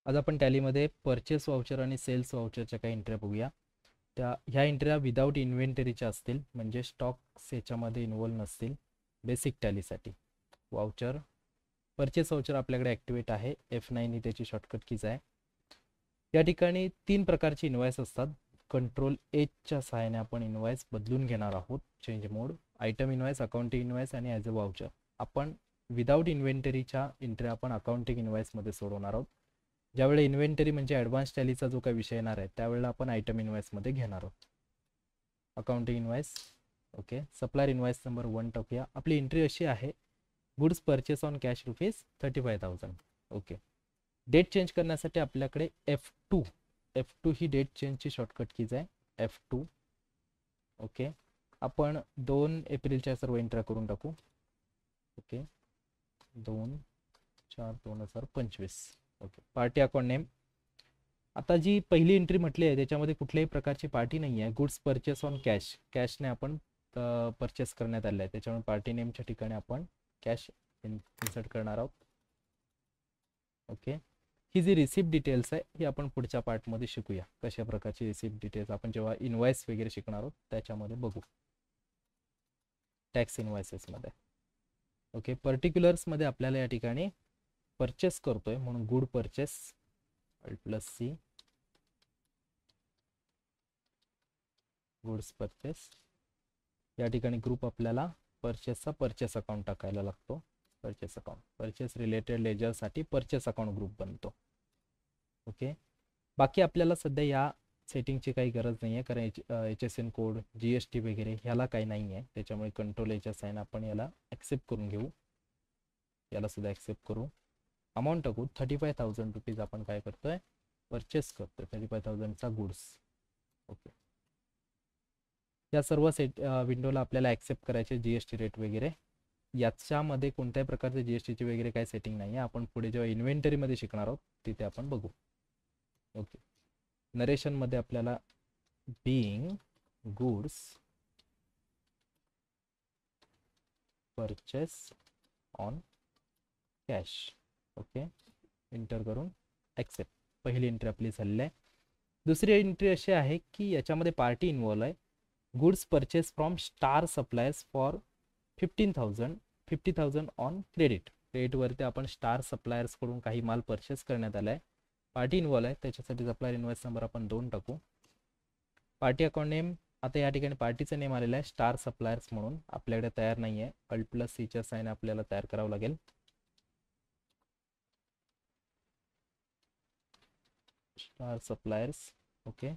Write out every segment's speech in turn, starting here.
आज आपण टॅलीमध्ये purchase voucher आणि सेल्स वाउचरच्या काही एंट्र्या बघूया. ह्या एंट्र्या विदाऊट इन्व्हेंटरीच्या असतील, म्हणजे स्टॉक्स याच्यामध्ये इन्व्हॉल्व नसतील. बेसिक टॅलीसाठी वाउचर परचेस वाउचर आपल्याकडे ॲक्टिवेट आहे. F9 ही त्याची शॉर्टकट कीज आहे. या ठिकाणी 3 प्रकारचे इन्व्हॉइस असतात. कंट्रोल Hच्या सहाय्याने आपण इन्व्हॉइस बदलून घेणार आहोत. चेंज मोड, आयटम इन्व्हॉइस, अकाउंटिंग इन्व्हॉइस आणि ॲज अ वाउचर. आपण विदाऊट इन्व्हेंटरीच्या एंट्र्या आपण अकाउंटिंग इन्व्हॉइसमध्ये सोडवणार आहोत. ज्यावेळी इन्व्हेंटरी म्हणजे ॲडव्हान्स टॅलीचा जो काही विषय येणार आहे त्यावेळेला आपण आयटम इन्व्हॉइसमध्ये घेणार आहोत. Accounting invoice, okay. Supplier invoice number 1 टाकूया. आपली एंट्री अशी आहे, goods purchase on cash ₹35,000. Okay. Date change करण्यासाठी आपल्याकडे F2 ही डेट चेंजची शॉर्टकट कीज आहे. F2, okay. आपण 2 एप्रिलच्या सर्व एंट्र्या करून टाकू. Okay, 2/4/2025. Okay. Party account name, आता जी पहिली एंट्री म्हटली आहे त्याच्यामध्ये कुठल्याही प्रकारची पार्टी नाही आहे. गुड्स परचेस ऑन कॅशने आपण परचेस करण्यात आले आहे, त्याच्यामुळे पार्टी नेमच्या ठिकाणी आपण कॅश इन्सर्ट करणार आहोत. ओके. ही जी रिसिप्ट डिटेल्स आहे ही आपण पुढच्या पार्टमध्ये शिकूया. कशा प्रकारची रिसिप्ट डिटेल्स आपण जेव्हा इन्व्हॉइस वगैरे शिकणार आहोत त्याच्यामध्ये बघू, टॅक्स इन्व्हॉइसेसमध्ये. ओके. पर्टिक्युलर्समध्ये आपल्याला या ठिकाणी परचेस करतोय म्हणून good purchase, Alt+C, goods purchase. या ठिकाणी ग्रुप आपल्याला परचेसचा परचेस अकाउंट टाकायला लागतो. परचेस अकाउंट, परचेस रिलेटेड लेजरसाठी परचेस अकाउंट ग्रुप बनतो. ओके. बाकी आपल्याला सध्या या सेटिंगची काही गरज नाही आहे, कारण HSN कोड, GST वगैरे ह्याला काही नाही आहे. त्याच्यामुळे कंट्रोल Hच्या साईन आपण याला ॲक्सेप्ट करून घेऊ. याला सुद्धा ॲक्सेप्ट करू. अमाऊंट टाकू. ₹35,000 आपण काय करतोय, परचेस करतोय. 35,000चा गुड्स. ओके. या सर्व विंडोला आपल्याला ॲक्सेप्ट करायचे GST रेट वगैरे. याच्यामध्ये कोणत्याही प्रकारचे GSTची वगैरे काही सेटिंग नाही आहे. आपण पुढे जेव्हा इन्व्हेंटरीमध्ये शिकणार आहोत तिथे आपण बघू. ओके. नरेशनमध्ये आपल्याला being goods purchase on cash, okay, enter करून ॲक्सेप्ट. पहिली एंट्री आपली झालेली आहे. दुसरी एंट्री अशी आहे की याच्यामध्ये पार्टी इन्व्हॉल्व आहे. Goods purchase from star suppliers for 50,000 on क्रेडिटवरती आपण स्टार सप्लायर्सकडून काही माल परचेस करण्यात आला आहे. पार्टी इन्व्हॉल्व आहे, त्याच्यासाठी सप्लायर इन्व्हॉइस नंबर आपण 2 टाकू. पार्टी अकाउंट नेम, आता या ठिकाणी पार्टीचं नेम आलेलं आहे स्टार सप्लायर्स म्हणून, आपल्याकडे तयार नाही आहे. Alt+Cच्या साईन आपल्याला तयार करावं लागेल. Star suppliers, okay.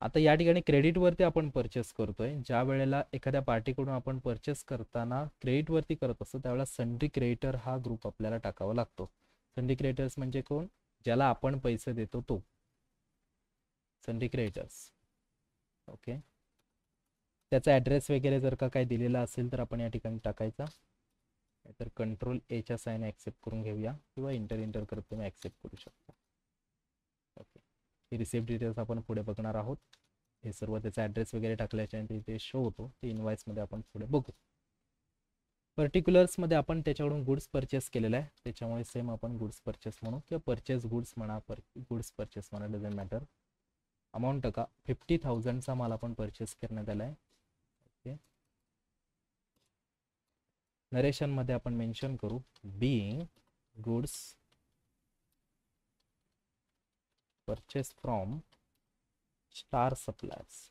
आता या ठिकाणी क्रेडिटवरती आपण परचेस करतोय. ज्या वेळेला एखाद्या पार्टीकडून आपण परचेस करताना क्रेडिटवरती करत असतो त्यावेळेला सन्ड्री क्रेडिटर हा ग्रुप आपल्याला टाकावा लागतो. सन्ड्री क्रेडिटर्स म्हणजे कोण, ज्याला आपण पैसे देतो तो सन्ड्री क्रेडिटर्स. ओके. त्याचा ॲड्रेस वगैरे जर का काय दिलेला असेल तर आपण या ठिकाणी टाकायचा, तर कंट्रोल Aच्या साईन ॲक्सेप्ट करून घेऊया किंवा इंटर करत तुम्ही ॲक्सेप्ट करू शकता. ओके. ही रिसिप्ट डिटेल्स आपण पुढे बघणार आहोत. हे सर्व त्याचा ॲड्रेस वगैरे टाकल्याच्यानंतर ते शो होतो, ते इन्व्हॉइसमध्ये आपण पुढे बघू. पर्टिक्युलर्समध्ये आपण त्याच्याकडून गुड्स परचेस केलेला आहे, त्याच्यामुळे सेम आपण गुड्स परचेस म्हणू किंवा परचेस गुड्स म्हणा, गुड्स परचेस म्हणा, डझंट मॅटर. अमाऊंट टाका. 50,000चा माल आपण परचेस करण्यात आला आहे. ओके. नरेशनमध्ये आपण मेन्शन करू being goods purchase from star suppliers,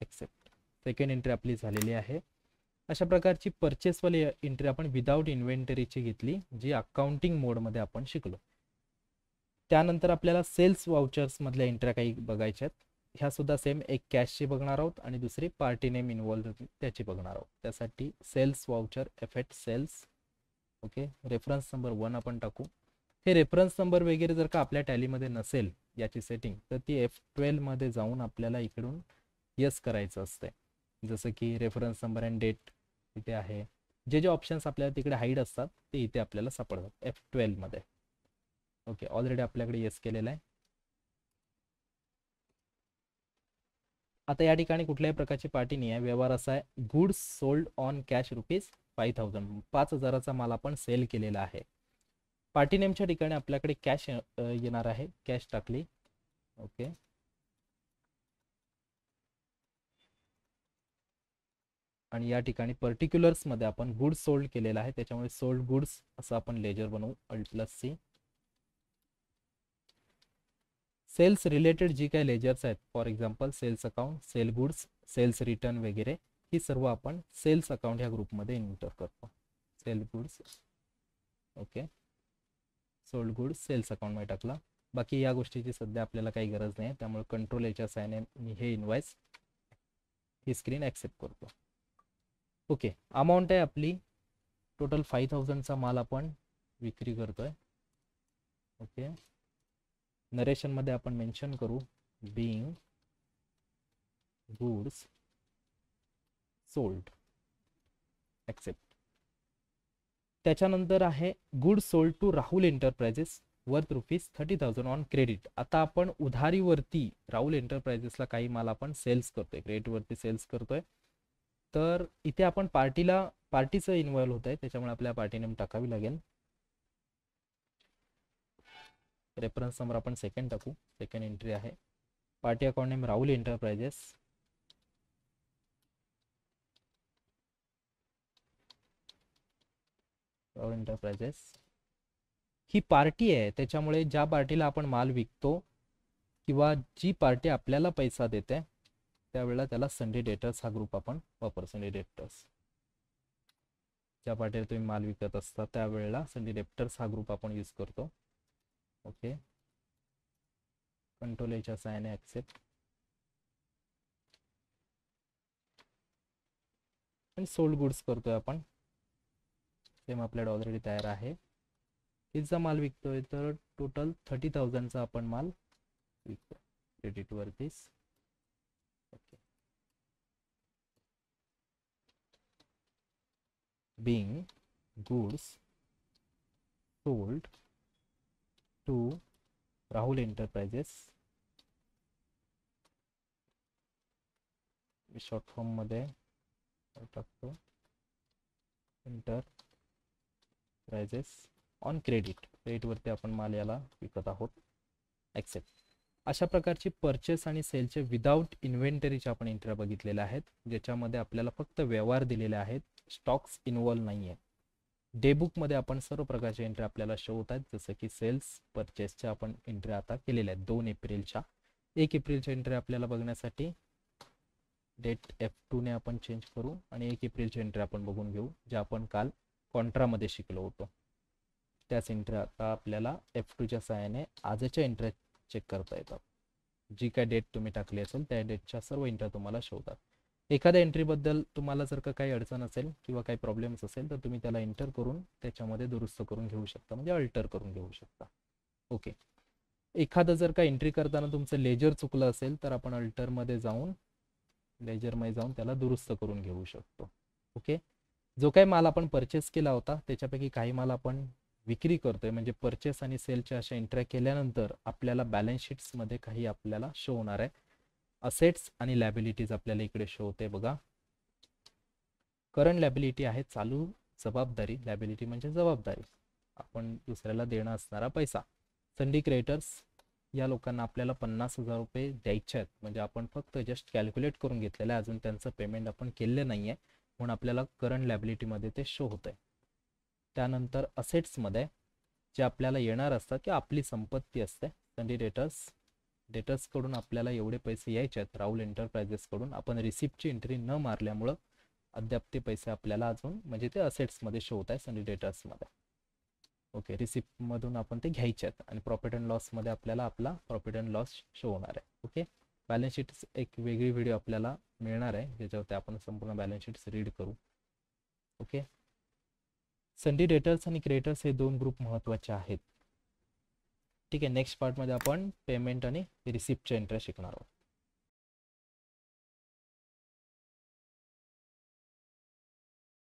accept. Second entry आपली झालेली आहे. अशा प्रकारची परचेसवाली एंट्री आपण विदाऊट इन्व्हेंटरीची घेतली, जी अकाउंटिंग मोडमध्ये आपण शिकलो. त्यानंतर आपल्याला सेल्स वाउचर्समधल्या एंट्र्या काही बघायच्या आहेत. ह्या सुद्धा सेम, एक कॅशची बघणार आहोत आणि दुसरी पार्टी नेम इन्व्हॉल्व त्याची बघणार आहोत. त्यासाठी sales voucher F8 sales, okay. Reference number 1 आपण टाकू. हे रेफरन्स नंबर वगैरे जर का आपल्या टॅलीमध्ये नसेल याची सेटिंग, तर ती F12 मध्ये जाऊन आपल्याला इकडून यस करायचं असतंय. जसं की रेफरन्स नंबर अँड डेट इथे आहे. जे ऑप्शन्स आपल्याला तिकडे हाईड असतात ते इथे आपल्याला सापडतात F12 मध्ये. ओके. ऑलरेडी आपल्याकडे येस केलेलं आहे. आता या ठिकाणी कुठल्याही प्रकारची पार्टी नाही आहे. व्यवहार असा आहे, गुड्स सोल्ड ऑन कॅश 5000 5000चा माल आपण सेल केलेला आहे. पार्टी नेमच्या ठिकाणी आपल्याकडे कॅश येणार आहे, कॅश टाकली. ओके, आणि या ठिकाणी पर्टिक्युलर्स मध्ये आपण गुड्स सोल्ड केलेला आहे, त्याच्यामुळे सोल्ड गुड्स असं आपण लेजर बनवू. Alt+C. सेल्स रिलेटेड जी काही लेजर्स आहेत, for example sales account, sale goods, sales return वगैरे, ही सर्व आपण सेल्स अकाउंट ह्या ग्रुपमध्ये एंटर करतो. Sale goods, okay, sold goods sales अकाउंटमध्ये टाकला. बाकी या गोष्टीची सध्या आपल्याला काही गरज नाही, त्यामुळे कंट्रोल सायने मी हे इनवाइस, ही स्क्रीन ॲक्सेप्ट करतो. ओके, अमाऊंट आहे आपली टोटल 5000चा माल आपण विक्री करतोय. ओके, नरेशनमध्ये आपण मेन्शन करू बीइंग गुड्स सोल्ड, ॲक्सेप्ट. त्याच्यानंतर आहे goods sold to Rahul enterprises worth ₹30,000 on credit. आता आपण उधारीवरती राहुल एंटरप्राइजेसला काही माल आपण सेल्स करतोय, क्रेडिटवरती सेल्स करतोय. तर इथे आपण पार्टीचं इन्व्हॉल्व होत आहे, त्याच्यामुळे आपल्या पार्टी नेम टाकावी लागेल. रेफरन्स नंबर आपण सेकंड टाकू, सेकंड एंट्री आहे. Party account name Rahul enterprises. Rahul enterprises ही पार्टी आहे, त्याच्यामुळे ज्या पार्टीला आपण माल विकतो किंवा जी पार्टी आपल्याला पैसा देते त्यावेळेला त्याला संडे डेटर्स हा ग्रुप आपण वापर. संडे डेटर्स, ज्या पार्टीला तुम्ही माल विकत असता त्यावेळेला संडे डेटर्स हा ग्रुप आपण यूज करतो. ओके, कंट्रोल सायने ॲक्सेप्ट. आणि सोल्ड गुड्स करतोय आपण, सेम आपल्याकडे ऑलरेडी तयार आहे. कितीचा माल विकतोय तर टोटल 30,000चा आपण माल विकतो क्रेडिटवरतीच. Okay, being goods sold to Rahul enterprises. Short form मध्ये टाकतो एंटरप्राइजेस ऑन क्रेडिटवरती आपण माल याला विकत आहोत. ॲक्सेप्ट. अशा प्रकारची परचेस आणि सेलचे विदाउट इन्व्हेंटरीचे आपण एंट्री बघितलेल्या आहेत, ज्याच्यामध्ये आपल्याला फक्त व्यवहार दिलेले आहेत, स्टॉक्स इन्व्हॉल्व नाही आहे. डेबुकमध्ये आपण सर्व प्रकारचे एंट्री आपल्याला शो होत आहेत, जसं की सेल्स परचेसच्या आपण एंट्री आता केलेल्या आहेत 2 एप्रिलच्या. 1 एप्रिलच्या एंट्री आपल्याला बघण्यासाठी डेट F2 ने आपण चेंज करू आणि 1 एप्रिलची एंट्री आपण बघून घेऊ, जे आपण काल कॉन्ट्रामध्ये शिकलो होतो. त्याच एंट्री आता आपल्याला F2च्या सहाय्याने आजच्या एंट्री चेक करता येतात. जी काय डेट तुम्ही टाकली असेल त्या डेटच्या सर्व एंट्री तुम्हाला शोधतात. एखाद्या एंट्रीबद्दल तुम्हाला जर का काही अडचण असेल किंवा काही प्रॉब्लेम्स असेल तर तुम्ही त्याला एंटर करून त्याच्यामध्ये दुरुस्त करून घेऊ शकता, म्हणजे अल्टर करून घेऊ शकता. ओके, एखादं जर का एंट्री करताना तुमचं लेजर चुकलं असेल तर आपण अल्टरमध्ये जाऊन लेजरमध्ये जाऊन त्याला दुरुस्त करून घेऊ शकतो. ओके, जो काही माल आपण परचेस केला होता त्याच्यापैकी काही माल आपण विक्री करतोय, म्हणजे परचेस आणि सेलच्या अशा एंट्री केल्यानंतर आपल्याला बॅलन्स शीट्समध्ये काही आपल्याला शो होणार आहे. असेट्स आणि लॅबिलिटीज आपल्याला इकडे शो होते बघा. करंट लॅबिलिटी आहे चालू जबाबदारी, लॅबिलिटी म्हणजे जबाबदारी, आपण दुसऱ्याला देणं असणारा पैसा. संडी क्रेडिटर्स, या लोकांना आपल्याला 50,000 रुपये द्यायचे आहेत, म्हणजे आपण फक्त जस्ट कॅल्क्युलेट करून घेतलेलं आहे, अजून त्यांचं पेमेंट आपण केलेलं नाही आहे, म्हणून आपल्याला करंट लॅबिलिटीमध्ये ते शो होत आहे. त्यानंतर असेट्समध्ये जे आपल्याला येणार असतात की आपली संपत्ती असते, संडी डेटर्सकडून आपल्याला एवढे पैसे यायचे आहेत राहुल एंटरप्राइजेसकडून, आपण रिसिप्टची एंट्री न मारल्यामुळं अद्याप ते पैसे आपल्याला अजून म्हणजे ते असेट्समध्ये शो होत आहे संडी डेटर्समध्ये. ओके, रिसिप्टमधून आपण ते घ्यायचे आहेत आणि प्रॉफिट अँड लॉसमध्ये आपल्याला आपला प्रॉफिट अँड लॉस शो होणार आहे. ओके, बॅलन्स शीट्स एक वेगळी व्हिडिओ आपल्याला मिळणार आहे ज्याच्यावरती आपण संपूर्ण बॅलन्स शीट्स रीड करू. ओके, संडी डेटर्स आणि क्रेडिटर्स हे 2 ग्रुप महत्त्वाचे आहेत. ठीक आहे, नेक्स्ट पार्टमध्ये आपण पेमेंट आणि रिसिप्टच्या एंट्री शिकणार आहोत.